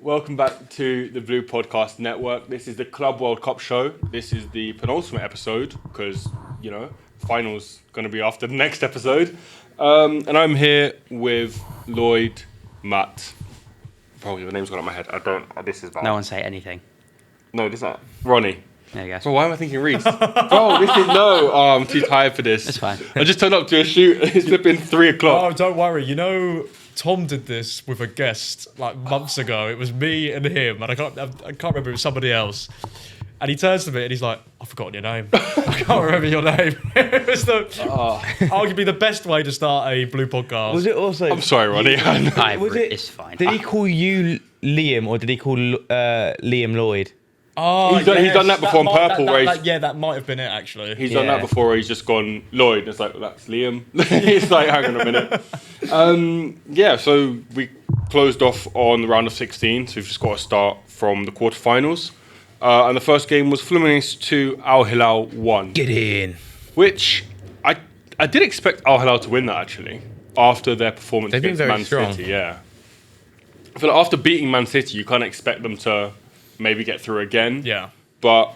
Welcome back to the Blue Podcast Network. This is the Club World Cup show. This is the penultimate episode because, finals going to be after the next episode. And I'm here with Lloyd, Matt. Probably the name's gone out my head. This is bad. No one say anything. No, this is not. Ronnie. There you go. Bro, why am I thinking Rhys? I'm too tired for this. It's fine. I just turned up to a shoot. It's flipping 3 o'clock. Oh, don't worry. Tom did this with a guest like months ago. It was me and him, and I can't remember. It was somebody else. And he turns to me and he's like, "I've forgotten your name. I can't remember your name." It was arguably the best way to start a Blue podcast. Was it also? I'm sorry, Ronnie. It's fine. Did he call you Liam or did he call Liam Lloyd? Oh, he's done that before on Purple. That might have been it actually. He's done that before where he's just gone Lloyd. It's like, well, that's Liam. It's like, hang on a minute. So we closed off on the round of 16. So we've just got to start from the quarterfinals. And the first game was Fluminense 2, Al Hilal 1. Get in. Which I did expect Al Hilal to win that actually after their performance They've been against very Man strong. City. Yeah. I feel like after beating Man City, you can't expect them to maybe get through again. Yeah. But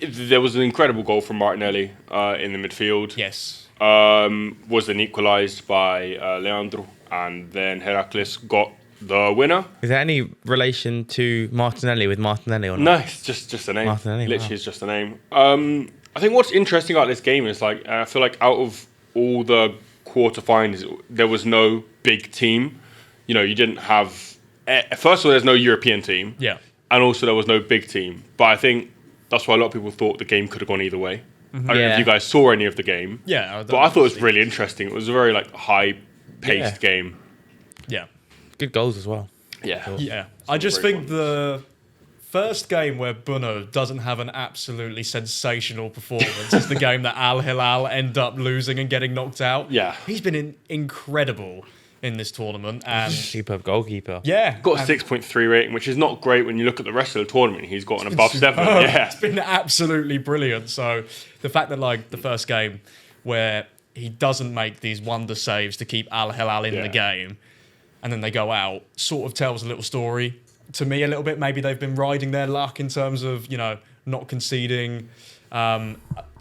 there was an incredible goal from Martinelli in the midfield. Yes. Was then equalised by Leandro, and then Heracles got the winner. Is there any relation to Martinelli with Martinelli or not? No, it's just a name. Martinelli, Literally, wow. it's just a name. I think what's interesting about this game is I feel like out of all the quarterfinals, there was no big team. You didn't have. First of all, there's no European team. Yeah. And also there was no big team. But I think that's why a lot of people thought the game could have gone either way. I don't know if you guys saw any of the game. Yeah. But I thought it was really interesting. It was a very high-paced game. Yeah. Good goals as well. Yeah. Yeah. I just think the first game where Bruno doesn't have an absolutely sensational performance is the game that Al Hilal end up losing and getting knocked out. Yeah. He's been incredible in this tournament. And Superb goalkeeper. yeah. Got a 6.3 rating, which is not great when you look at the rest of the tournament. He's got an above 7. Yeah. It's been absolutely brilliant. So the fact that the first game where he doesn't make these wonder saves to keep Al Hilal in the game and then they go out sort of tells a little story to me a little bit. Maybe they've been riding their luck in terms of, not conceding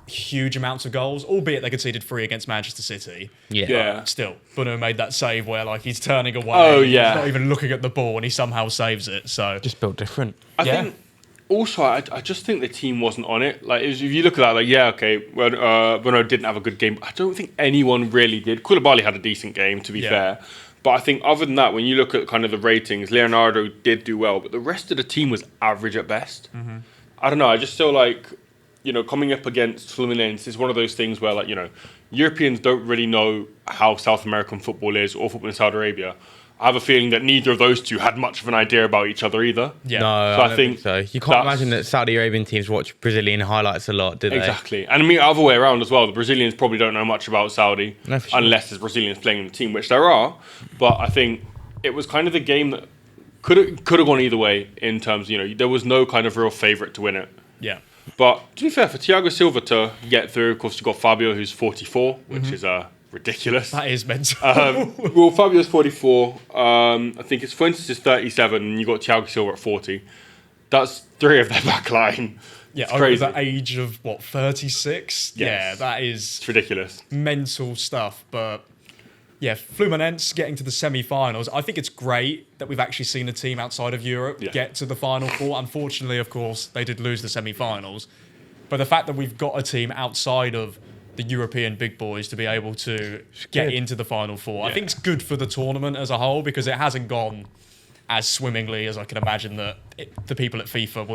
huge amounts of goals, albeit they conceded 3 against Manchester City. Yeah. But still, Bruno made that save where he's turning away. Oh, yeah. He's not even looking at the ball and he somehow saves it. So Just built different. I think also, I just think the team wasn't on it. If you look at that, Bruno didn't have a good game. I don't think anyone really did. Koulibaly had a decent game, to be fair. But I think other than that, when you look at kind of the ratings, Leonardo did do well, but the rest of the team was average at best. Mm-hmm. I don't know. I just feel like, coming up against Fluminense is one of those things where, Europeans don't really know how South American football is or football in Saudi Arabia. I have a feeling that neither of those two had much of an idea about each other either. Yeah. No, So I don't think so. You can't imagine that Saudi Arabian teams watch Brazilian highlights a lot, do they? Exactly. And I mean, other way around as well. The Brazilians probably don't know much about Saudi No, for sure. unless there's Brazilians playing in the team, which there are. But I think it was kind of the game that could have gone either way in terms, there was no kind of real favourite to win it. yeah. But to be fair, for Thiago Silva to get through, of course, you've got Fabio, who's 44, which is ridiculous. That is mental. Well, Fabio's 44. I think it's Fuentes is 37, and you've got Thiago Silva at 40. That's 3 of their back line. Yeah, It's over crazy. the age of 36. Yes. Yeah, that is It's ridiculous. mental stuff. But yeah, Fluminense getting to the semi-finals. I think it's great that we've actually seen a team outside of Europe get to the final 4. Unfortunately, of course, they did lose the semi-finals. But the fact that we've got a team outside of the European big boys to be able to get into the final 4, I think it's good for the tournament as a whole because it hasn't gone as swimmingly as I can imagine that the people at FIFA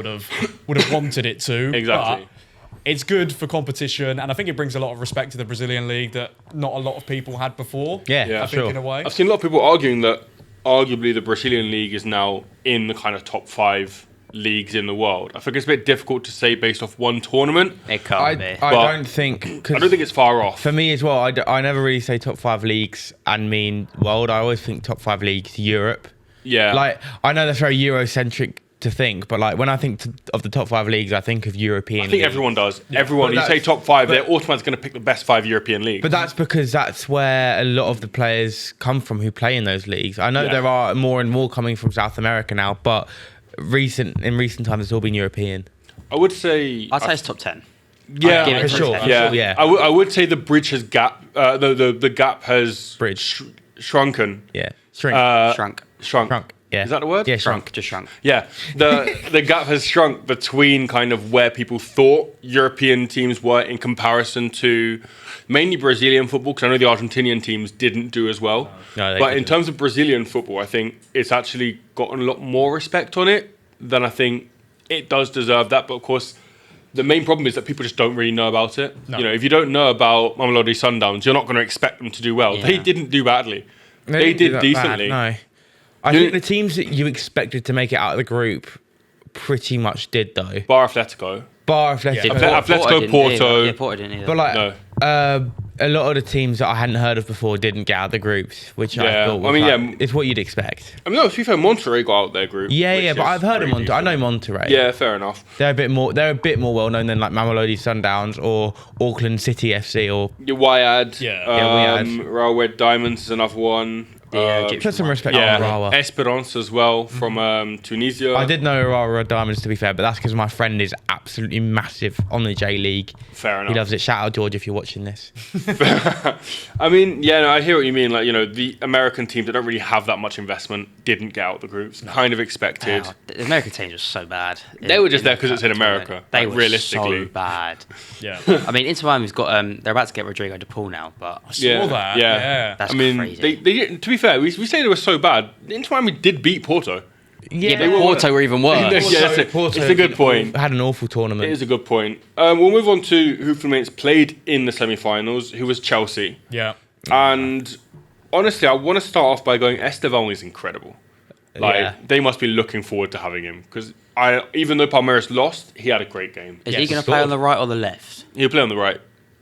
would have wanted it to. Exactly. But it's good for competition, and I think it brings a lot of respect to the Brazilian league that not a lot of people had before. Yeah, I think in a way. I've seen a lot of people arguing that arguably the Brazilian league is now in the kind of top 5 leagues in the world. I think it's a bit difficult to say based off one tournament. It can't be. I don't think... I don't think it's far off. For me as well, I never really say top 5 leagues and mean world. I always think top 5 leagues Europe. Yeah. I know that's very Eurocentric to think, but like when I think of the top 5 leagues, I think of European. I think everyone does. Everyone, you say top 5, they're automatically going to pick the best 5 European leagues. But that's because that's where a lot of the players come from who play in those leagues. I know there are more and more coming from South America now, but in recent times it's all been European. I'd say it's top 10. Yeah, for sure. Yeah. I would say the bridge has the gap has shrunken. Yeah, Shrunk. Yeah. Is that the word? Yeah, Just shrunk. Yeah, the gap has shrunk between kind of where people thought European teams were in comparison to mainly Brazilian football, because I know the Argentinian teams didn't do as well. No, but in terms of Brazilian football, I think it's actually gotten a lot more respect on it than I think it does deserve that. But of course, the main problem is that people just don't really know about it. No. If you don't know about Mamelodi Sundowns, you're not going to expect them to do well. Yeah. They didn't do badly. They did decently. Bad, no. I think the teams that you expected to make it out of the group pretty much did, though. Bar Atletico. Yeah. Atletico, Porto. Yeah, Porto didn't either. But like, a lot of the teams that I hadn't heard of before didn't get out of the groups, which I thought was it's what you'd expect. No, to be fair, Monterrey got out their group. Yeah, but I've heard of Monterrey. I know Monterrey. Yeah, fair enough. They're a bit more well known than like Mamelodi Sundowns or Auckland City FC or Wydad. Wydad. Railway Diamonds is another one. Put some respect on Urawa. Esperance as well from Tunisia. I did know Urawa Diamonds, to be fair, but that's because my friend is absolutely massive on the J League. Fair enough. He loves it. Shout out George if you're watching this. I mean, I hear what you mean. Like, the American teams that don't really have that much investment didn't get out the groups. Kind of expected. The American teams were so bad. They were just there because it's in America. They were realistically so bad. Yeah. I mean, Inter Miami's got they're about to get Rodrigo de Paul now, but I saw that. Yeah. That's crazy. They to be fair, we say they were so bad. Inter Miami did beat Porto. Yeah, but Porto were even worse. It's a good point. Had an awful tournament. It is a good point. We'll move on to who Fluminense played in the semi-finals, who was Chelsea. Yeah. And honestly, I want to start off by going, Estevão is incredible. They must be looking forward to having him, because even though Palmeiras lost, he had a great game. Is he going to play on the right or the left? He'll play on the right.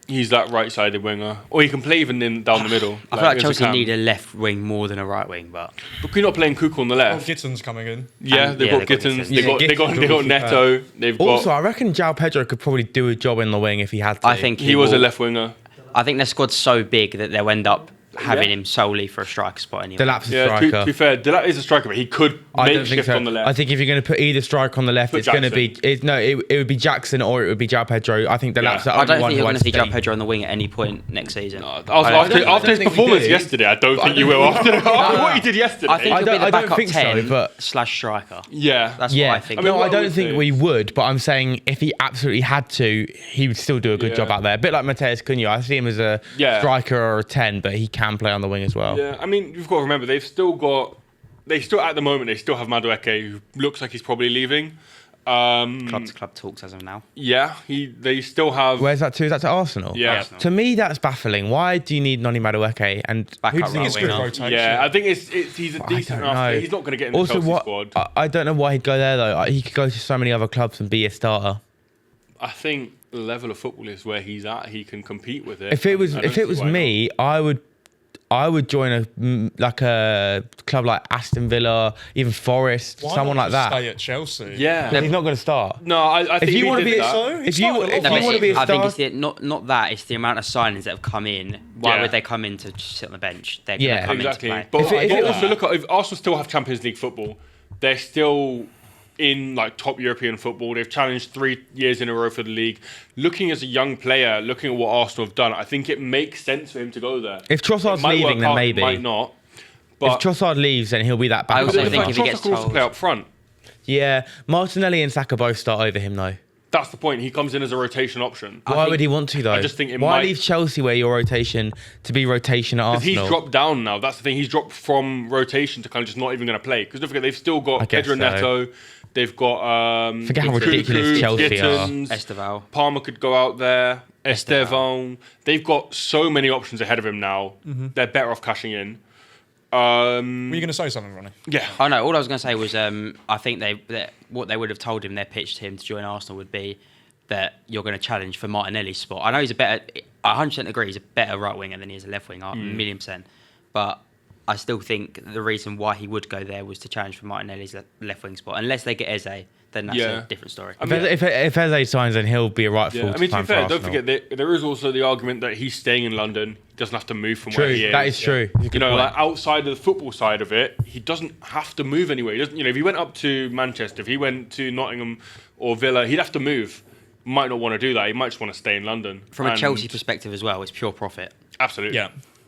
He's that right-sided winger. Or he can play even down the middle. I feel like Chelsea need a left wing more than a right wing, but we're not playing Kuku on the left. Gitten's coming in. Yeah, they've got Gittins. They got Neto. Also, I reckon João Pedro could probably do a job in the wing if he had to. I think he was a left winger. I think their squad's so big that they'll end up having him solely for a striker spot anyway. Delap's a striker. To be fair, Delap is a striker, but he could make shift on the left. I think if you're going to put either striker on the left, it's going to be it would be Jackson or it would be João Pedro. I think Delap's the only one. I don't think you're going to see João Pedro on the wing at any point next season. No, after his performance yesterday, I don't think you will. After what he did yesterday, I think he'll be the backup 10 but /striker. Yeah, that's what I think. I don't think we would, but I'm saying if he absolutely had to, he would still do a good job out there. A bit like Mateus Cunha. I see him as a striker or a 10, but he can play on the wing as well. Yeah, I mean, you've got to remember, at the moment, they still have Madueke, who looks like he's probably leaving. Club to club talks as of now. Yeah, they still have... Where's that to? Is that to Arsenal? Yeah. Arsenal. To me, that's baffling. Why do you need Noni Madueke? And who do you think is good rotation? Yeah, I think he's a decent enough... He's not going to get in the Chelsea squad. I don't know why he'd go there, though. He could go to so many other clubs and be a starter. I think the level of football is where he's at. He can compete with it. If it was me, I would join a club like Aston Villa, even Forest, someone like that. Stay at Chelsea. Yeah, he's not going to start. No, I think if you want to be if you want to be a star, I think it's not that. It's the amount of signings that have come in. Why would they come in to just sit on the bench? They're going to come in to play. But also look at, if Arsenal still have Champions League football, they're still in like top European football. They've challenged 3 years in a row for the league. Looking as a young player, looking at what Arsenal have done, I think it makes sense for him to go there. If Trossard's leaving, then maybe. Might not. But if Trossard leaves, then he'll be that back. I also think if he gets told... to play up front. Yeah, Martinelli and Saka both start over him though. That's the point. He comes in as a rotation option. Why would he want to though? I just think why leave Chelsea where your rotation to be rotation at Arsenal? Because he's dropped down now. That's the thing. He's dropped from rotation to kind of just not even going to play. Because don't forget, they've still got Pedro Neto. They've got forget how ridiculous Chelsea Gittins, are. Estevão. Palmer could go out there. Estevão. They've got so many options ahead of him now. Mm-hmm. They're better off cashing in. Were you going to say something, Ronnie? Yeah. Oh no, all I was going to say was I think what they would have told him, their pitch to him to join Arsenal would be that you're going to challenge for Martinelli's spot. I know I 100% agree he's a better right winger than he is a left winger, 1,000,000%. But I still think the reason why he would go there was to challenge for Martinelli's left wing spot. Unless they get Eze, then that's a different story. I mean, if Eze signs, then he'll be a right full time. I mean, to be fair, don't forget there is also the argument that he's staying in London. He doesn't have to move from where he is. That is true. You know, like outside of the football side of it, he doesn't have to move anywhere. He doesn't. You know, if he went up to Manchester, if he went to Nottingham or Villa, he'd have to move. Might not want to do that. He might just want to stay in London. From a Chelsea perspective as well, it's pure profit. Absolutely.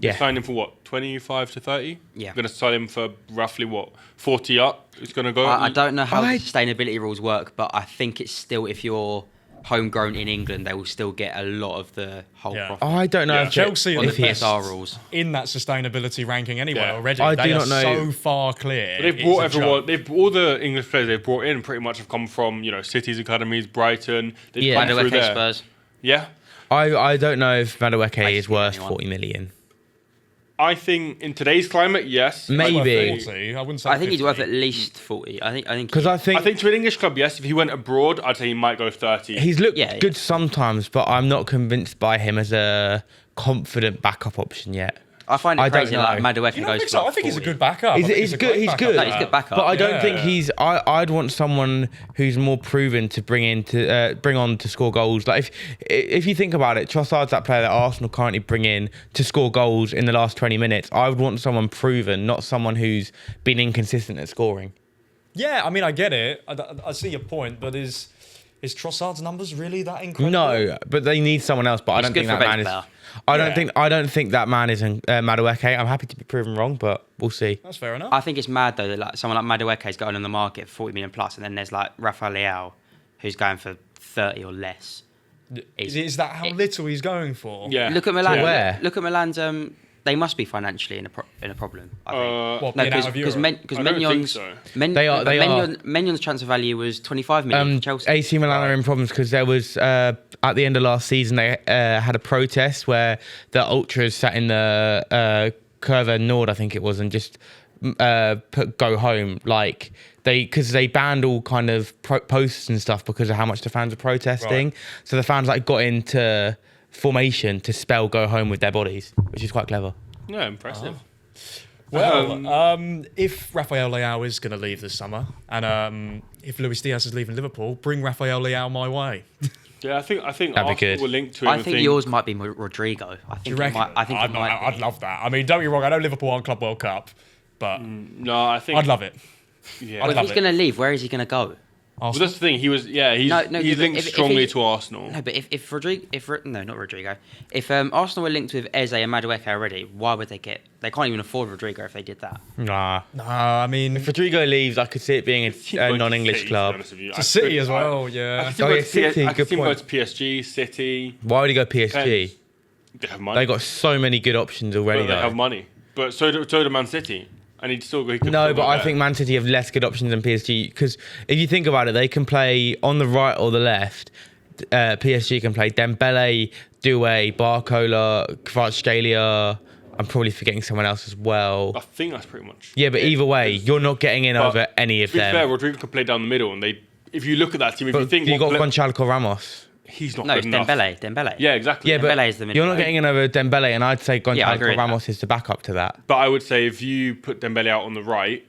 Yeah. Sign him for what, 25 to 30? Yeah. We're going to sign him for roughly what, 40 up? It's going to go. I don't know how the sustainability rules work, but I think it's still, if you're homegrown in England, they will still get a lot of the whole profit. I don't know if Chelsea on are the the best PSR rules in that sustainability ranking anyway already. I they do are not know. so far clear. They've brought everyone. All the English players they've brought in pretty much have come from City's academies, Brighton. They've come through there. Spurs. Yeah. I don't know if Madueke is worth 40 million. I think in today's climate, yes. Maybe. 40, I wouldn't say I think 50. he's worth at least 40. I think Because I think to an English club, yes. If he went abroad, I'd say he might go 30. he's looked good sometimes, but I'm not convinced by him as a confident backup option yet. I find it crazy like Madueke You don't goes think for so? like I think he's a 40. good backup. He's good. He's good. No, he's a good backup. But I don't think he's. I'd want someone who's more proven to bring on to score goals. Like if you think about it, Trossard's that player that Arsenal currently bring in to score goals in the last 20 minutes. I would want someone proven, not someone who's been inconsistent at scoring. Yeah, I mean, I get it. I see your point, but is Trossard's numbers really that incredible? No, but they need someone else. But I don't think that man is. I don't think that man is Madueke. I'm happy to be proven wrong, but we'll see. That's fair enough. I think it's mad though that like someone like Madueke is going on the market for 40 million plus, and then there's like Rafael Leao, who's going for 30 or less. Is that how little he's going for? Yeah. Look at Milan. Where? Look at Milan's. They must be financially in a problem. I think. What, No, being out of because Europe? I don't think so. Maignan transfer value was 25 million for Chelsea. AC Milan are in problems because there was at the end of last season they had a protest where the ultras sat in the Curva Nord, I think it was, and just put go home because they banned all kind of posts and stuff because of how much the fans were protesting. Right. So the fans got into formation to spell go home with their bodies, which is quite clever. Yeah, impressive. Well, if Rafael Leao is going to leave this summer, and if Luis Diaz is leaving Liverpool, bring Rafael Leao my way. Yeah, I think That'd be Arsenal good. will link to him. I think yours might be Rodrigo. Do you reckon? I'd love that. I mean, don't get me wrong. I know Liverpool aren't Club World Cup, but No, I think I'd love it. Yeah. Well, if he's going to leave, where is he going to go? Well, that's the thing. He was. Yeah, he's linked strongly to Arsenal. No, but if Rodrigo, not Rodrigo. If Arsenal were linked with Eze and Madueke already, why would they get? They can't even afford Rodrigo if they did that. Nah. I mean, If Rodrigo leaves, I could see it being a non-English club. to City as well. Yeah. City, I could good see him go point. to PSG, City. Why would he go PSG? They have money. They got so many good options already. But they have money. But so do Man City. And he'd still go. No, but I think Man City have less good options than PSG because if you think about it, they can play on the right or the left. PSG can play Dembele, Doué, Barcola, Kvaratskhelia. I'm probably forgetting someone else as well. I think that's pretty much. Yeah, but either way, you're not getting in over any of To be them. fair, Rodrigo could play down the middle, and if you look at that team, if you But think you got Gonçalo Ramos. he's not No, good it's enough. Dembele. Yeah, exactly. Yeah, but Dembele is the you're not midfielder. getting in over Dembele, and I'd say I agree Gonçalo with Ramos is the backup to that. But I would say if you put Dembele out on the right,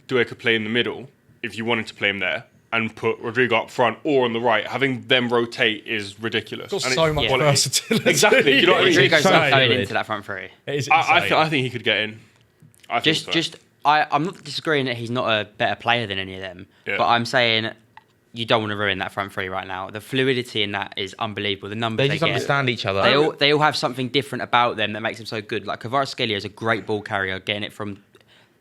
Doué could play in the middle if you wanted to play him there, and put Rodrigo up front or on the right. Having them rotate is ridiculous. Got And so it's much quality. versatility. Exactly. You know what I mean? Rodrigo's so not going fluid. into that front three. It is I insane. think he could get in. I think so. I'm not disagreeing that he's not a better player than any of them, Yeah. but I'm saying you don't want to ruin that front three right now. The fluidity in that is unbelievable. The numbers They they just get. understand each other. They all have something different about them that makes them so good. Like Kvaratskhelia is a great ball carrier, getting it from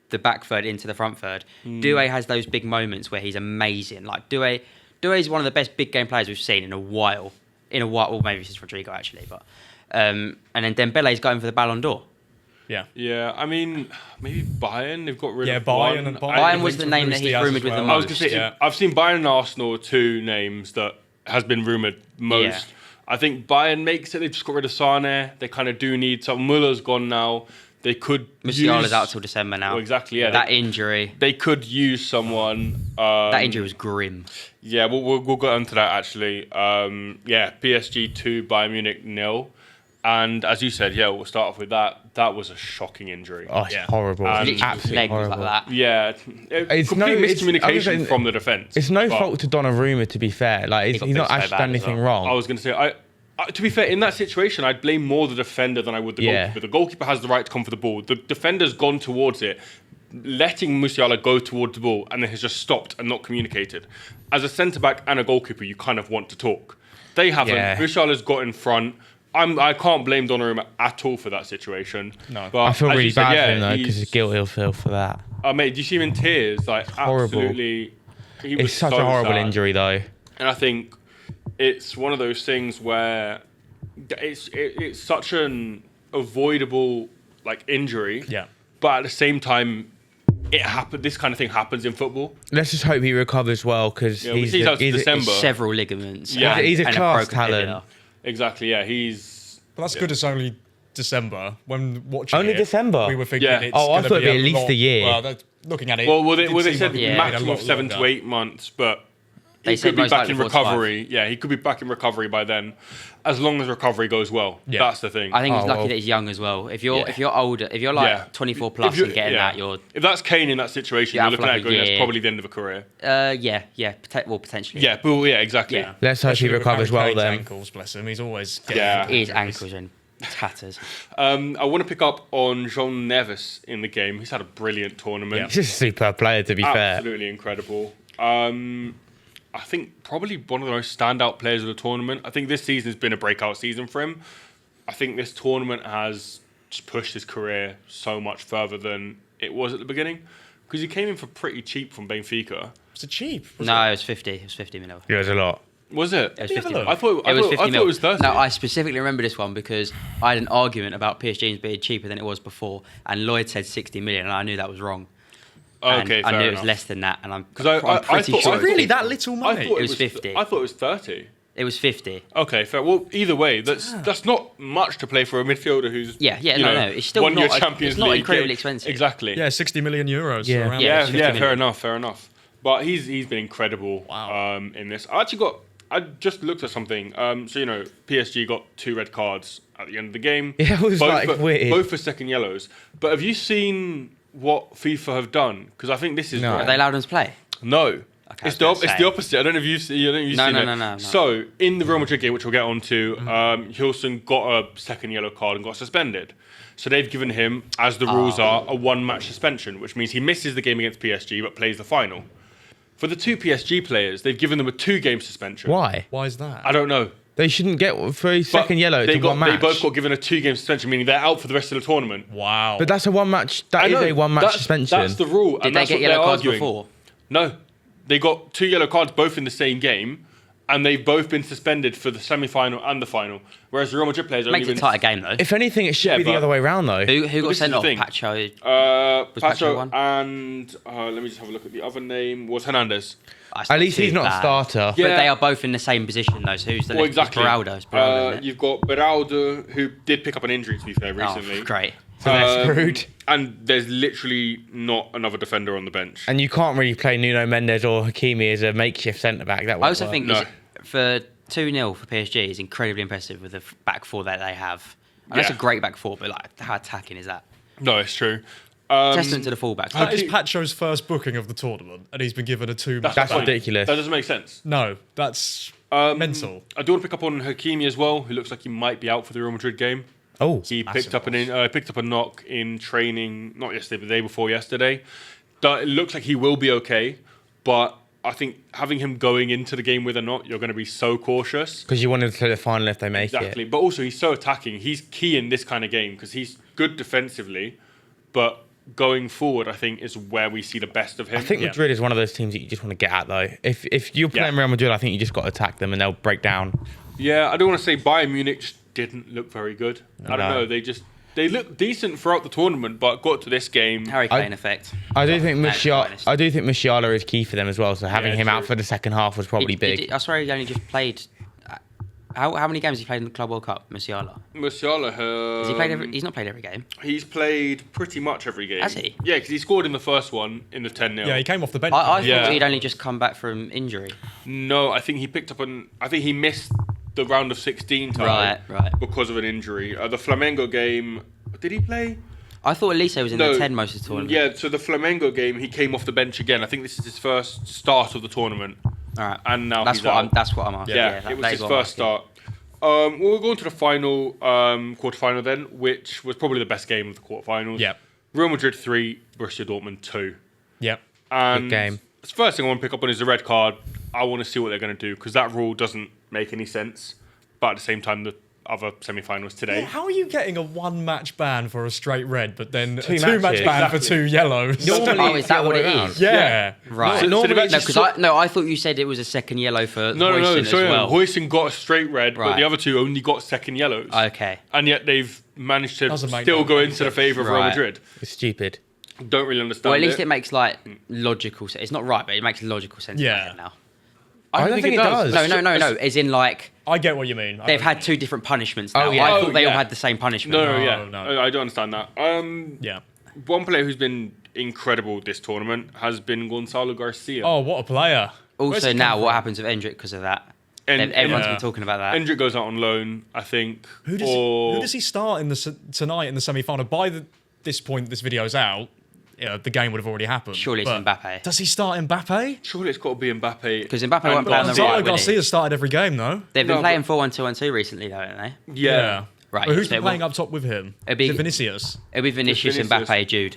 the back third into the front third. Doué has those big moments where he's amazing. Like Doué is one of the best big game players we've seen in a while. Well, maybe since Rodrigo actually, but and then Dembele's going for the Ballon d'Or. Yeah. Yeah, I mean, maybe Bayern. They've got rid of Bayern one. and Bayern was the name that he's rumoured with the I was most. going to say, Yeah. I've seen Bayern and Arsenal, two names that has been rumoured most. Yeah. I think Bayern makes it. They just got rid of Sane. They kind of do need some. Muller's gone now. They could Musiala's out till December now. Well, exactly, yeah. That injury. They could use someone. That injury was grim. Yeah, we'll get onto that actually. PSG 2, Bayern Munich 0. And as you said, we'll start off with that. That was a shocking injury. Oh, it's horrible. Literally Absolutely leg was horrible. like that. Yeah, It's complete miscommunication saying, from the defence. It's no but fault to Donnarumma, to be fair. Like, he's not so actually bad done as anything well. wrong. I was going to say, to be fair, in that situation, I'd blame more the defender than I would the goalkeeper. The goalkeeper has the right to come for the ball. The defender's gone towards it, letting Musiala go towards the ball, and then has just stopped and not communicated. As a centre-back and a goalkeeper, you kind of want to talk. They haven't. Yeah. Musiala's got in front. I can't blame Donnarumma at all for that situation. No. But I feel as really you said, bad for him, though, because he's- he's guilt he'll feel for that. mate, do you see him in tears? Like, Horrible. absolutely. He was It's such so a horrible sad. injury, though. And I think it's one of those things where it's such an avoidable injury. Yeah. But at the same time, it happened. This kind of thing happens in football. Let's just hope he recovers well, because Yeah, we see out to December. Several ligaments. Yeah. and- He's a and class broken talent. tibia. Exactly. Yeah, he's. But that's good. It's only December. When watching Only it, December? we were thinking Yeah. it's Oh, I gonna thought be it'd be at least lot- a year. Well, looking at it, Well, it they seemed said like it Yeah. would be a maximum lot of 7 to longer. 8 months, but They he said could be most back likely in 4 to 5. recovery. Yeah, he could be back in recovery by then, as long as recovery goes well. Yeah. That's the thing. I think he's Oh, lucky well. that he's young as well. If you're Yeah. if you're older, if you're Yeah. 24 plus If and getting that, you're if that's Kane in that situation, Yeah, you're for looking like at a it going, that's year. probably the end of a career. potentially. Yeah, but exactly. Yeah. Let's hope he Especially with recovers Harry well Kane's then. Ankles, bless him. He's always getting Yeah. His injuries. ankles in tatters. I want to pick up on Jean Neves in the game. He's had a brilliant tournament. He's just a superb player, to be fair. Absolutely incredible. I think probably one of the most standout players of the tournament. I think this season has been a breakout season for him. I think this tournament has just pushed his career so much further than it was at the beginning, because he came in for pretty cheap from Benfica. Was it cheap? Was No, it? it was 50. It was 50 mil. Yeah, it was a lot. Was it? It was you have 50 a mil. look? I thought I thought it was 30. No, I specifically remember this one because I had an argument about PSG being cheaper than it was before, and Lloyd said 60 million, and I knew that was wrong. And Okay, I fair knew it enough. was less than that, and I'm 'Cause I pretty thought- sure. I it was Really, 50. that little money? thought It was 50. I thought it was 30. It was 50. Okay, fair. Well, either way, that's not much to play for a midfielder who's Yeah, you no, know, no, it's still won your not like- Champions it's not League. incredibly expensive. Exactly. Yeah, 60 million euros. Yeah. around Yeah, there. it's 50 fair million. enough. But he's been incredible. Wow. In this, I just looked at something. So PSG got 2 red cards at the end of the game. Yeah, it was both weird. both for second yellows. But have you seen what FIFA have done? Because I think this is No. wrong. Are they allowed him to play? No. Okay, I It's was gonna it's say. the opposite. I don't know if you've seen it. No. So, in the Real Madrid game, which we'll get on to, Hilson got a second yellow card and got suspended. So they've given him, as the rules are, a 1-match suspension, which means he misses the game against PSG but plays the final. For the 2 PSG players, they've given them a 2-game suspension. Why? Why is that? I don't know. They shouldn't get for his But second yellow they to one match. They both got given a 2-game suspension, meaning they're out for the rest of the tournament. Wow. But that's a one match. That I is know, a one match that's- suspension. That's the rule. Did and they that's get what yellow they're cards arguing. before? No. They got 2 yellow cards both in the same game, and they've both been suspended for the semi-final and the final. Whereas the Real Madrid players only Makes it been a tighter game though. If anything, it should Yeah, be the but- other way around though. Who Well, got this sent is off? the thing. Pacho. Was Pacho Pacho one? and let me just have a look at the other name. Was Hernandez? That's At not least he's too not a bad. starter. Yeah. But they are both in the same position though. So who's the Well, left? exactly. It's Beraldo, isn't it? You've got Beraldo, who did pick up an injury, to be fair, recently. Oh, great. So they're screwed. And there's literally not another defender on the bench. And you can't really play Nuno Mendes or Hakimi as a makeshift centre back. That I also won't think No. for 2-0 for PSG is incredibly impressive with the back four that they have. And that's a Yeah. great back four, but like how attacking is that? No, it's true. Testament to the fullbacks. That is keep- Pacho's first booking of the tournament, and he's been given a 2-match. That's fine. ridiculous. That doesn't make sense. No, that's mental. I do want to pick up on Hakimi as well, who looks like he might be out for the Real Madrid game. Oh, He Massive picked up loss. picked up a knock in training, not yesterday, but the day before yesterday. It looks like he will be okay, but I think having him going into the game with a knock, you're going to be so cautious. because you wanted to play the final if they make Exactly, it. but also he's so attacking. He's key in this kind of game because he's good defensively, but going forward, I think is where we see the best of him. I think Yeah. Madrid is one of those teams that you just want to get at though. If you're playing Yeah. Real Madrid, I think you just got to attack them and they'll break down. Yeah, I don't want to say Bayern Munich just didn't look very good. I don't No. know. They looked decent throughout the tournament, but got to this game. Harry Kane effect. I do think That's minus. Musiala is key for them as well. So having him out true. for the second half was probably big. I swear he only just played. How many games has he played in the Club World Cup, Musiala? Musiala, Has he played he's not played every game. he's played pretty much every game. Has he? Yeah, because he scored in the first one in the 10-0. Yeah, he came off the bench. I Yeah. thought he'd only just come back from injury. No, I think he picked up I think he missed the round of 16 tie Right. because of an injury. The Flamengo game, did he play? I thought Elise was in the 10 most of the tournament. Yeah, so the Flamengo game, he came off the bench again. I think this is his first start of the tournament. All right. And now that's he's what out. That's what I'm asking. Yeah, it was his first start. We'll go on to the final quarterfinal then, which was probably the best game of the quarterfinals. Yeah. Real Madrid 3, Borussia Dortmund 2. Yep. And Good game. the first thing I want to pick up on is the red card. I want to see what they're going to do because that rule doesn't make any sense. But at the same time, the other semi-finals today. Yeah, how are you getting a 1-match ban for a straight red, but then a 2-match matches? ban for 2 yellows? Oh, is that what it is? Yeah. Right. So Normally, they've actually I thought you said it was a second yellow for No, Royston as sorry, well. Royston got a straight red, but Right. the other two only got second yellows. Okay. And yet they've managed to Doesn't make still no go into the favour of Real Right. Madrid. It's stupid. Don't really understand Well, at least it. it makes like logical sense. It's not right, but it makes logical sense. Yeah. in my head now. I don't think it does. No. As in like I get what you mean. they've had 2 different punishments now. Oh, yeah. I thought they all yeah. had the same punishment. No. I don't understand that. Yeah. One player who's been incredible this tournament has been Gonzalo Garcia. Oh, what a player. Where's Also he come now, what from? happens with Endrick because of that? And- Everyone's yeah. been talking about that. Hendrick goes out on loan, I think. Who does he start in tonight in the semi-final? By this point, this video's out. The game would have already happened. Surely it's but Mbappe. Does he start Mbappe? Surely it's got to be Mbappe. Because Mbappe and won't play on the Garcia. right, Gonzalo will he? Garcia started every game, though. They've been No, playing but- 4-1-2-1-2 recently, though, haven't they? Yeah. Right. But who's so been playing up top with him? It'd be- Is it Vinicius? It'll be Vinicius, Vinicius. Mbappe, Jude.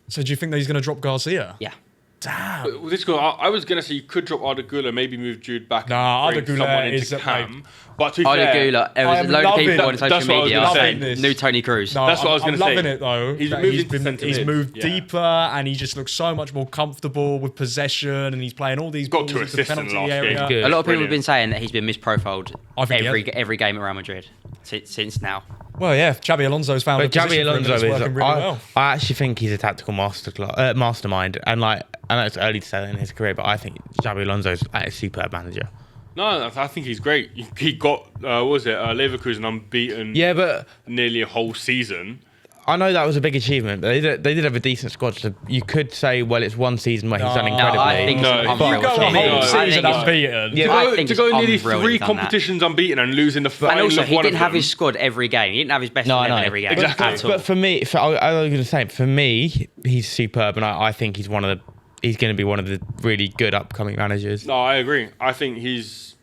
So do you think that he's going to drop Garcia? Yeah. Damn. With this goal, I was going to say you could drop Arda Güler, maybe move Jude back Nah, and Arda bring Güler someone into is a- Cam. But to be Arda fair, Güler, there was I'm a load of loving people on that. social That's what I was media gonna say. saying This. new Tony Cruz. No, That's what I was I'm gonna say. loving it though. He's that moved into centre he's mid. moved Yeah. deeper and he just looks so much more comfortable with possession and he's playing all these Got balls two into the assists in the penalty last game. area. Good. A lot of people have Brilliant. been saying that he's been misprofiled I think he every game at Real Madrid since now. Well, yeah, Xabi Alonso's found But a position Xabi for him Alonso that's is. working really well. I actually think he's a tactical mastermind, and I know it's early to say that in his career, but I think Xabi Alonso's a superb manager. No, I think he's great. He got, what was it, Leverkusen unbeaten Yeah, but nearly a whole season. I know that was a big achievement, but they did have a decent squad. So you could say, well, it's one season where he's done No, incredibly. I think No, it's if unreal. You go a to me. whole I season think it's- unbeaten. Yeah, I To think go it's nearly unreal 3 he's done that. competitions unbeaten and losing the And final also, of he one didn't of have them. his squad every game. He didn't have his best No, I 11 know. every game. Exactly. At all. But for me, I was going to say, for me, he's superb, and I think he's going to be one of the really good upcoming managers. No, I agree. I think he's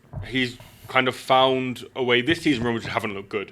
kind of found a way. This season, Real Madrid haven't looked good,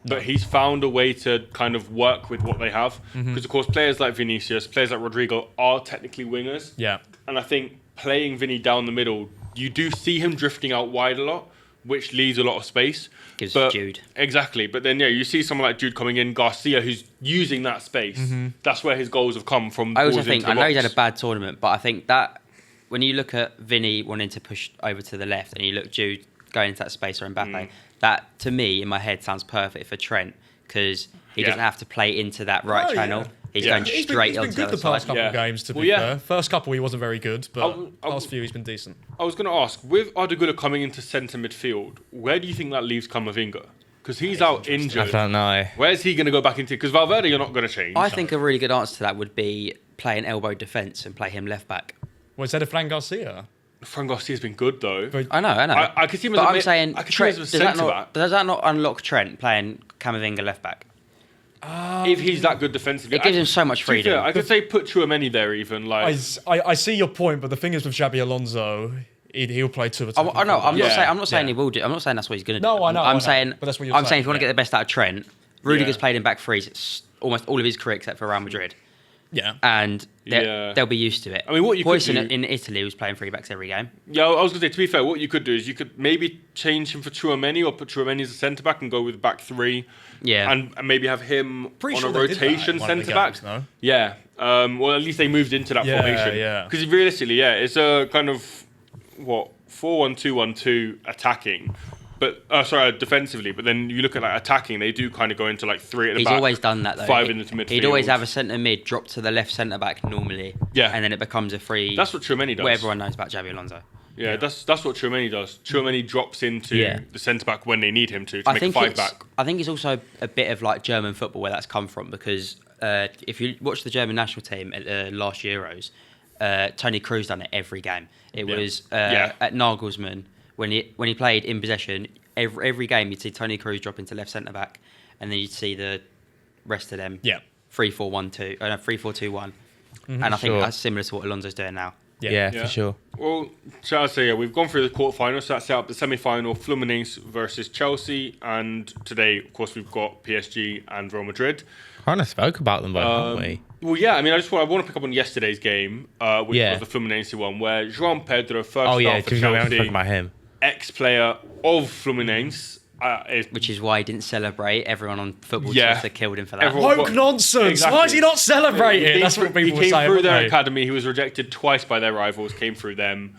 but he's found a way to kind of work with what they have. Because, of course, players like Vinicius, players like Rodrigo are technically wingers. Yeah. And I think playing Vinny down the middle, you do see him drifting out wide a lot, which leaves a lot of space. Gives But- Jude. Exactly. But then, yeah, you see someone like Jude coming in, Garcia, who's using that space. That's where his goals have come from. I also balls think, into I the know he's box. had a bad tournament, but I think that when you look at Vinny wanting to push over to the left and you look Jude going into that space or Mbappe, that to me in my head sounds perfect for Trent because he Yeah. doesn't have to play into that right Oh, channel. yeah. He's Yeah. going He's straight been onto good the the past side. couple Yeah. of games, to Well, be yeah. fair. First couple he wasn't very good, but I- last few he's been decent. I was going to ask, with Arda Güler coming into centre midfield, where do you think that leaves Camavinga? Because he's out I injured. don't know. Where's he going to go back into? Because Valverde, you're not going to change. I think a really good answer to that would be play an elbow defence and play him left back. Well, instead of Fran Garcia. Fran Garcia's been good though. But I know. I could see him as But a I'm mid- saying, I could see Trent, him as does, a that centre not, back. does that not unlock Trent playing Camavinga left back? If he's that good defensively, It gives him so much To be fair, freedom. I could say put Chouameni there even. Like I see your point, but the thing is with Xabi Alonso, he'll play two attacking I know. I'm Yeah. not saying. I'm not saying Yeah. he will do. I'm not saying that's what he's going to do. No, I know, I'm I know. saying. But that's what you're I'm saying. saying, If you want to yeah. get the best out of Trent, Rudiger's Yeah. played in back threes almost all of his career except for Real Madrid, Yeah. and Yeah. they'll be used to it. I mean, what you could Royston do- in Italy was playing three backs every game. yeah, I was going to say. To be fair, what you could do is you could maybe change him for Chouameni or put Chouameni as a centre back and go with back three. Yeah. and maybe have him Pretty on sure a they did that rotation in one of the centre back. games, no? Yeah. Well, at least they moved into that Yeah, formation. yeah. Because realistically, yeah, it's a kind of 4-1-2-1-2 attacking, but defensively. But then you look at like attacking, they do kind of go into like three at the He's back. always done that though. Five in the midfield. He'd always have a centre mid drop to the left centre back normally. Yeah. And then it becomes a free. That's what Chouameni does. What everyone knows about Xabi Alonso. Yeah, that's what Chouameni does. Chouameni drops into Yeah. the centre back when they need him to I make a think five it's. back. I think it's also a bit of like German football where that's come from because if you watch the German national team at last Euros, Tony Cruz done it every game. It Yeah. was Yeah. at Nagelsmann when he played in possession. every game you'd see Tony Cruz drop into left centre back, and then you'd see the rest of them 3-4-1-2, 3-4-2-1, and I think that's similar to what Alonso's doing now. Yeah, for sure. Well, so I'll say, we've gone through the quarterfinals, so that set up the semi-final, Fluminense versus Chelsea, and today, of course, we've got PSG and Real Madrid. Kind of spoke about them both, haven't we? Well, yeah, I mean, I want to pick up on yesterday's game, which was the Fluminense one, where João Pedro, first start for Chelsea, about him. ex-player of Fluminense, Which is why he didn't celebrate. Everyone on football Twitter killed him for that. Woke nonsense. Exactly. Why is he not celebrating? That's what people were saying. He came through their academy. He was rejected twice by their rivals. Came through them.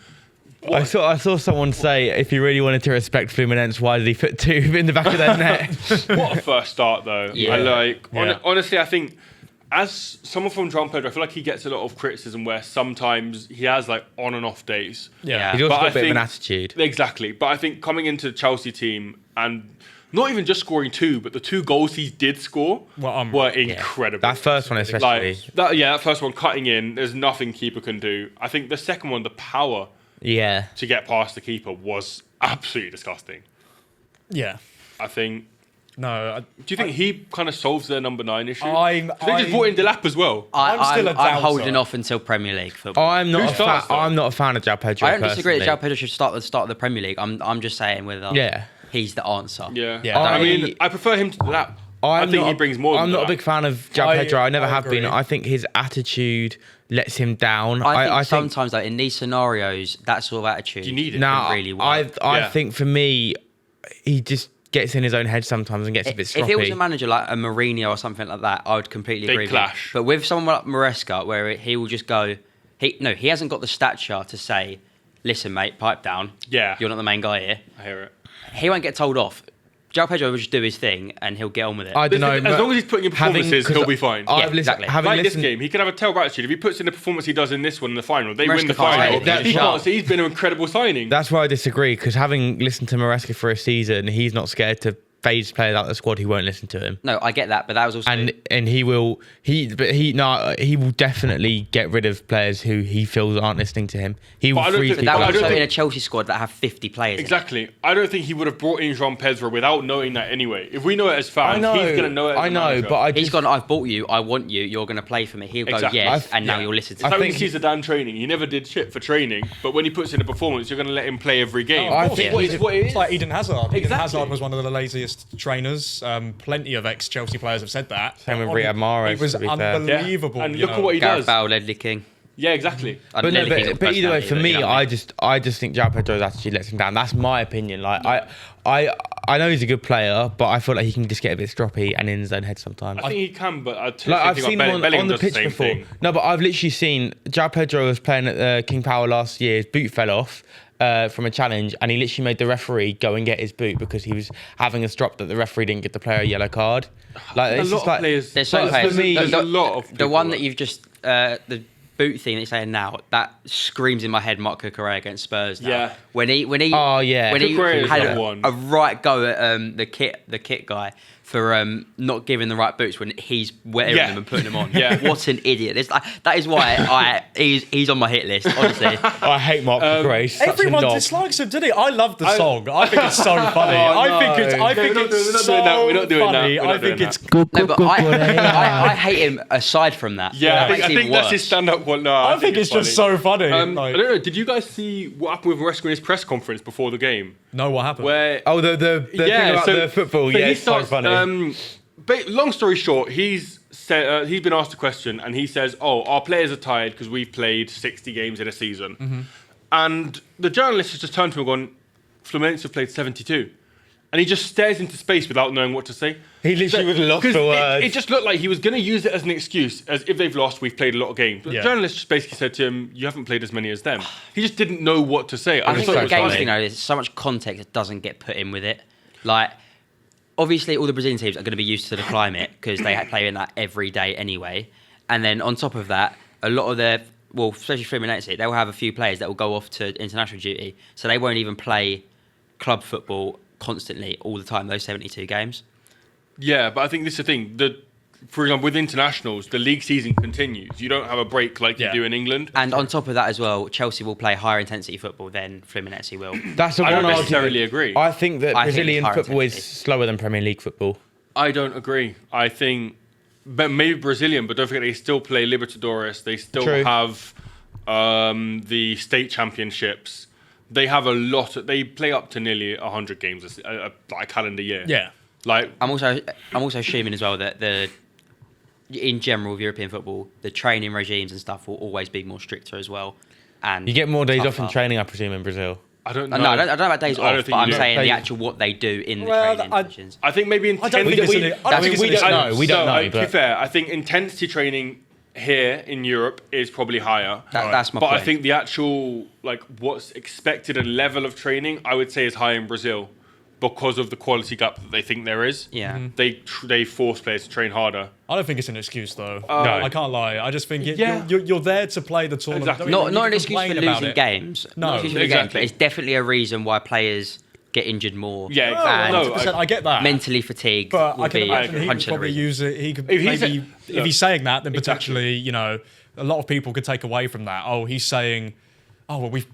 I saw someone say, if he really wanted to respect Fluminense, why did he put 2 in the back of their net? What a first start, though. Yeah. Honestly, I think as someone from João Pedro, I feel like he gets a lot of criticism where sometimes he has like on and off days. Yeah. He's also got a bit of an attitude. Exactly. But I think coming into the Chelsea team and not even just scoring 2, but the 2 goals he did score were incredible. That first one especially. That first one cutting in, there's nothing keeper can do. I think the second one, the power to get past the keeper was absolutely disgusting. Yeah. I think... No. Do you think he kind of solves their number 9 issue? They just brought in Delap as well. I'm holding off until Premier League football. I'm not a fan of João Pedro. I don't disagree that João Pedro should start at the start of the Premier League. I'm just saying whether he's the answer. Yeah. I mean, I prefer him to Delap. I think he brings more. I'm not a big fan of João Pedro. I never have been. I think his attitude lets him down. I think sometimes, though, in these scenarios, that sort of attitude you need it. Now, really well. I think for me, he just gets in his own head sometimes and gets a bit stroppy. If it was a manager like a Mourinho or something like that, I would completely agree. They clash. But with someone like Maresca, where he will just go, he hasn't got the stature to say, "Listen, mate, pipe down. Yeah, you're not the main guy here." I hear it. He won't get told off. João Pedro will just do his thing and he'll get on with it. I don't know. As long as he's putting in performances, he'll be fine. Exactly. Like this game, he could have a terrible attitude. If he puts in the performance he does in this one in the final, they win the final. He can't. So he's been an incredible signing. That's where I disagree, because having listened to Maresca for a season, he's not scared to phase players out of the squad who won't listen to him. No, I get that, but that was also and he will definitely get rid of players who he feels aren't listening to him. He will free people. That was also in a Chelsea squad that have 50 players. Exactly. I don't think he would have brought in João Pedro without knowing that anyway. If we know it as fans, he's going to know it. He's gone, "I've bought you, I want you, you're going to play for me." He'll go, "Yes," and now you'll listen to him. I think he's a damn training. He never did shit for training, but when he puts in a performance, you're going to let him play every game. It's like Eden Hazard. Eden Hazard was one of the laziest trainers. Plenty of ex-Chelsea players have said that. Same with Riyad Mahrez. He was unbelievable. And look at what he does. Gareth Bale, Ledley King. Yeah, exactly. But either way, for me, I just think João Pedro's attitude lets him down. That's my opinion. Like I know he's a good player, but I feel like he can just get a bit stroppy and in his own head sometimes. I think he can, but I've seen him on the pitch before. No, but I've literally seen João Pedro was playing at King Power last year. His boot fell off from a challenge, and he literally made the referee go and get his boot because he was having a strop that the referee didn't give the player a yellow card. Like there's some players. There's a lot of the one that you've just the boot thing that you're saying now, that screams in my head Marco Correa against Spurs now. Yeah. When he had a right go at the kit guy for not giving the right boots when he's wearing them and putting them on. What an idiot. That is why he's on my hit list, honestly. I hate Marco Correa. Everyone dislikes him, didn't he? I love the song. I think it's so funny. I think it's so funny. I think it's good. No, but I hate him aside from that. Yeah, I think that's his stand-up one. No, I think it's just so funny. I don't know. Did you guys see what happened with Maresca in his press conference before the game? No, what happened? The thing about the football. Yeah, it's so funny. Long story short, he's been asked a question and he says, our players are tired because we've played 60 games in a season. Mm-hmm. And the journalist has just turned to him and gone, Fluminense have played 72. And he just stares into space without knowing what to say. He literally was lost for words. It just looked like he was going to use it as an excuse, as if they've lost, we've played a lot of games. But the journalist just basically said to him, you haven't played as many as them. He just didn't know what to say. I think the games thing, there's so much context that doesn't get put in with it. Like, obviously, all the Brazilian teams are going to be used to the climate because they play in that every day anyway. And then on top of that, a lot of their, especially Fluminense, they'll have a few players that will go off to international duty. So they won't even play club football constantly all the time, those 72 games. Yeah, but I think this is the thing. The for example, with internationals, the league season continues. You don't have a break like you do in England. And on top of that as well, Chelsea will play higher intensity football than Fluminense will. That's I don't necessarily agree. I think that Brazilian higher football is intensity. slower than Premier League football. I don't agree. I think, but maybe Brazilian, but don't forget they still play Libertadores. They still True. have the state championships. They have a lot. They play up to nearly 100 games a calendar year. Yeah. Like I'm also assuming as well that in general of European football, the training regimes and stuff will always be more stricter as well. And You get more days off in tougher. training, I presume, in Brazil. I don't know. No, I don't know about days I don't off, think but I'm you do. saying the Days- actual what they do in the Well, training I- sessions. I think maybe I don't think it's an- I don't think it's we an don't know. excuse. We don't know. To be But fair, I think intensity training here in Europe is probably higher. That's my But point. I think the actual what's expected and level of training, I would say, is higher in Brazil because of the quality gap that they think there is. Yeah. They force players to train harder. I don't think it's an excuse though. No. I can't lie. I just think Yeah. you're there to play the tournament. Exactly. Don't Not you an can excuse for complain about losing it. games. No, Not an excuse for losing games, exactly. but it's definitely a reason why players get injured more. Yeah, No, exactly. And 100%, I get that. mentally fatigued. But will I can be imagine he could 100 probably reasons. use it. He could If he's maybe a- if he's saying that, then Exactly. potentially, a lot of people could take away from that. Oh, he's saying, oh well, we've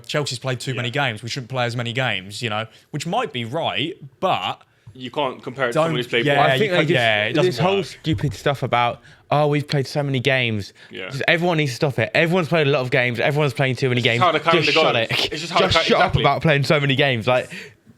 Chelsea's played too many games. We shouldn't play as many games. Which might be right, but You can't compare it to Don't- someone who's played yeah, more. I you think they can't- just, yeah, it doesn't this whole work. stupid stuff about, we've played so many games. Yeah. Just everyone needs to stop it. Everyone's played a lot of games. Everyone's playing too many games. how the calendar just shut goes. it. It's just how the shut exactly. up about playing so many games. Like,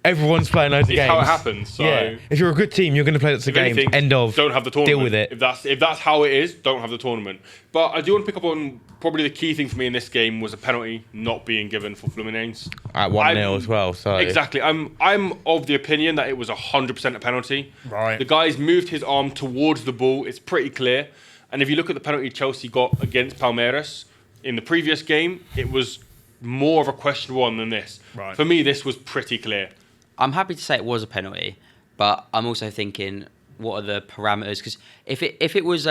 everyone's playing loads of It's games. how it happens. So Yeah. If you're a good team, you're going to play lots of if games. anything, End of. Don't have the tournament. Deal with it. If that's how it is, don't have the tournament. But I do want to pick up on probably the key thing for me in this game was a penalty not being given for Fluminense. At 1-0 I'm- as well. So Exactly. I'm of the opinion that it was 100% a penalty. Right. The guy's moved his arm towards the ball. It's pretty clear. And if you look at the penalty Chelsea got against Palmeiras in the previous game, it was more of a questionable one than this. Right. For me, this was pretty clear. I'm happy to say it was a penalty, but I'm also thinking, what are the parameters? Because if it was,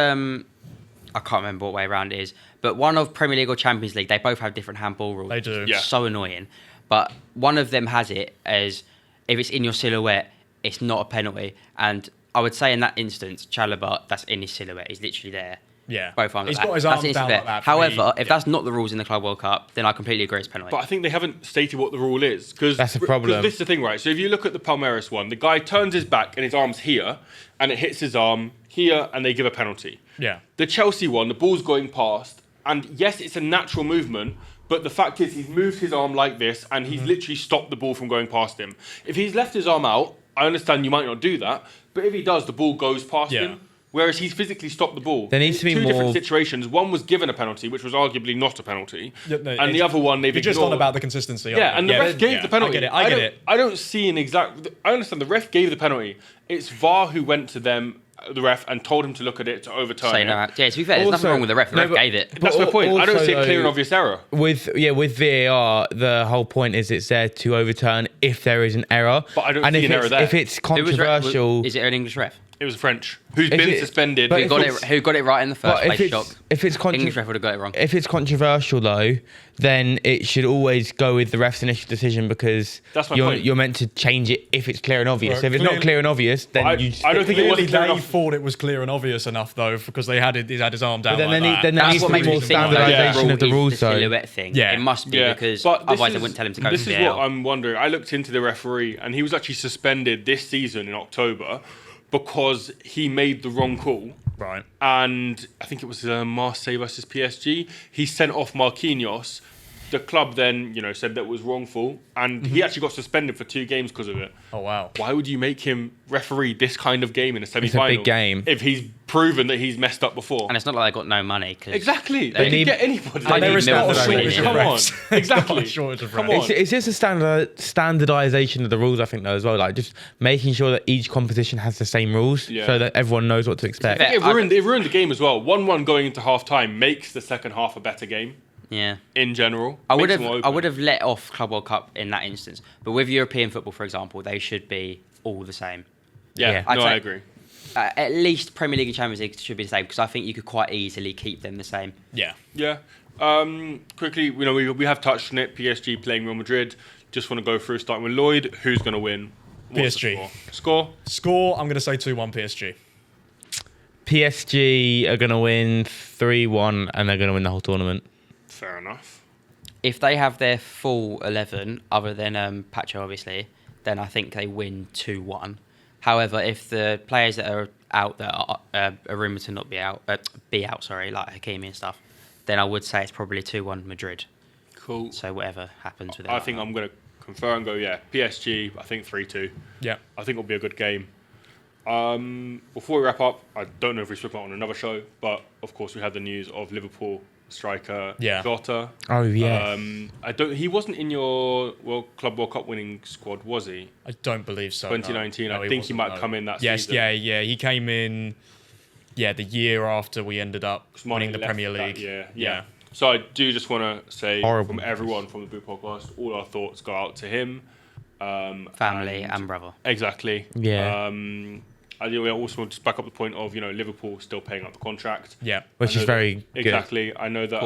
I can't remember what way around it is, but one of Premier League or Champions League, they both have different handball rules. They do. Yeah. So annoying. But one of them has it as if it's in your silhouette, it's not a penalty. And I would say in that instance, Chalobah, that's in his silhouette. He's literally there. Yeah. Both arms He's like got his that. arms That's in his down silhouette. like that for me. However, if Yeah. that's not the rules in the Club World Cup, then I completely agree it's a penalty. But I think they haven't stated what the rule is. Cause, That's a problem. Because this is the thing, right? So if you look at the Palmeiras one, the guy turns his back and his arm's here, and it hits his arm here, and they give a penalty. Yeah. The Chelsea one, the ball's going past, and yes, it's a natural movement, but the fact is he's moved his arm like this, and he's literally stopped the ball from going past him. If he's left his arm out, I understand you might not do that, but if he does, the ball goes past Yeah. him. Whereas he's physically stopped the ball. There needs to be two different more- situations. One was given a penalty, which was arguably not a penalty, Yeah, no, and the it's- other one they've You're just ignored. on about the consistency. Yeah, and the ref gave the penalty. I get it. I don't see an exact. I understand the ref gave the penalty. It's VAR who went to the ref, and told him to look at it to overturn Say it. no. Yeah, to be fair, there's nothing Also- wrong with the ref. The no, ref but- gave it. That's my But point. I don't also, see a clear and though, obvious error. with VAR, the whole point is it's there to overturn if there is an error. But I don't and see if an error it's, there. If it's Who was controversial, is it an English ref? It was French, who's If been it- suspended. but Who if got it's- it? Who got it right in the first but place? Shock. if it's English ref would have got it wrong. if it's controversial though, then it should always go with the ref's initial decision because That's my you're point. you're meant to change it if it's clear and obvious. Right, if it's not clearly- clear and obvious, then I- you. I don't think it Clearly, wasn't clear they enough. thought it was clear and obvious enough though, because he's had his arm down. But then like there need- that. then there That's needs what to be makes me more think that standardisation rule of the is rules, the though. silhouette thing. Yeah. It must be because But otherwise they wouldn't tell him to go This to is VAR. what I'm wondering. I looked into the referee, and he was actually suspended this season in October because he made the wrong call. Right. And I think it was Marseille versus PSG. He sent off Marquinhos. The club then, said that was wrongful, and he actually got suspended for 2 games because of it. Oh wow. Why would you make him referee this kind of game in a semi-final? big game. If he's proven that he's messed up before. And it's not like they got no money. 'Cause Exactly. They They could need- get anybody. They There need is not a Milford shortage winning of it. Come on. refs. There's not a Exactly. shortage of Come refs. on. It's just a standardization of the rules, I think, though, as well. Like just making sure that each competition has the same rules, Yeah. so that everyone knows what to expect. fair, It ruined the game as well. 1-1 going into half time makes the second half a better game Yeah. in general. I Makes would it have more I open. would have let off Club World Cup in that instance. But with European football, for example, they should be all the same. Yeah, Yeah. no, I'd I say- agree. At least Premier League and Champions League should be the same because I think you could quite easily keep them the same. Yeah. Yeah. Quickly, we have touched on it. PSG playing Real Madrid. Just want to go through starting with Lloyd. Who's going to win? What's the PSG. score? Score, I'm going to say 2-1 PSG. PSG are going to win 3-1 and they're going to win the whole tournament. Fair enough. If they have their full 11, other than Pacho, obviously, then I think they win 2-1. However, if the players that are out that are rumoured to not be out, like Hakimi and stuff, then I would say it's probably 2-1 Madrid. Cool. So whatever happens with it. I think I'm going to confer and go, PSG, I think 3-2. Yeah. I think it'll be a good game. Before we wrap up, I don't know if we spoke about it on another show, but of course we had the news of Liverpool striker Jota. Oh yeah. He wasn't in your Club World Cup winning squad, was he? I don't believe so. 2019. No, I think he might come in that season. Yeah. He came in. Yeah, the year after we ended up winning the Premier League. Yeah. So I do just want to say Horrible. from everyone from the Boot Podcast, all our thoughts go out to him. Family and brother. Exactly. Yeah. I also want to back up the point of Liverpool still paying up the contract. Yeah, which is very good. Exactly. I know that.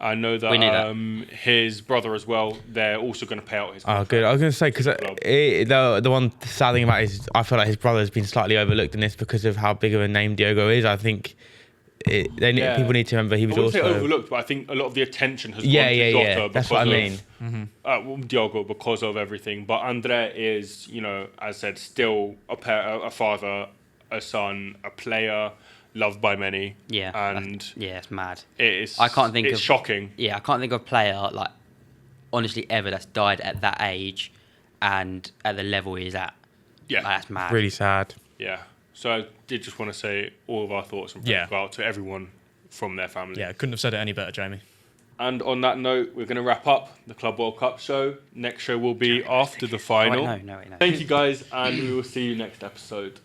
I know that, We knew that. His brother as well. They're also going to pay out his contract. Oh, good. I was going to say because the one sad thing about it is I feel like his brother has been slightly overlooked in this because of how big of a name Diogo is. I think people need to remember he was I wouldn't also say overlooked, but I think a lot of the attention has gone to Jota That's what I mean. Diogo because of everything. But Andre is, as I said, still a father, a son, a player, loved by many. Yeah, and it's mad. It's shocking. Yeah, I can't think of a player honestly ever that's died at that age and at the level he's at. Yeah, that's mad. Really sad. Yeah. So I did just want to say all of our thoughts and prayers go out to everyone from their family. Yeah, couldn't have said it any better, Jamie. And on that note, we're going to wrap up the Club World Cup show. Next show will be after the final. No. Thank you guys, and we will see you next episode.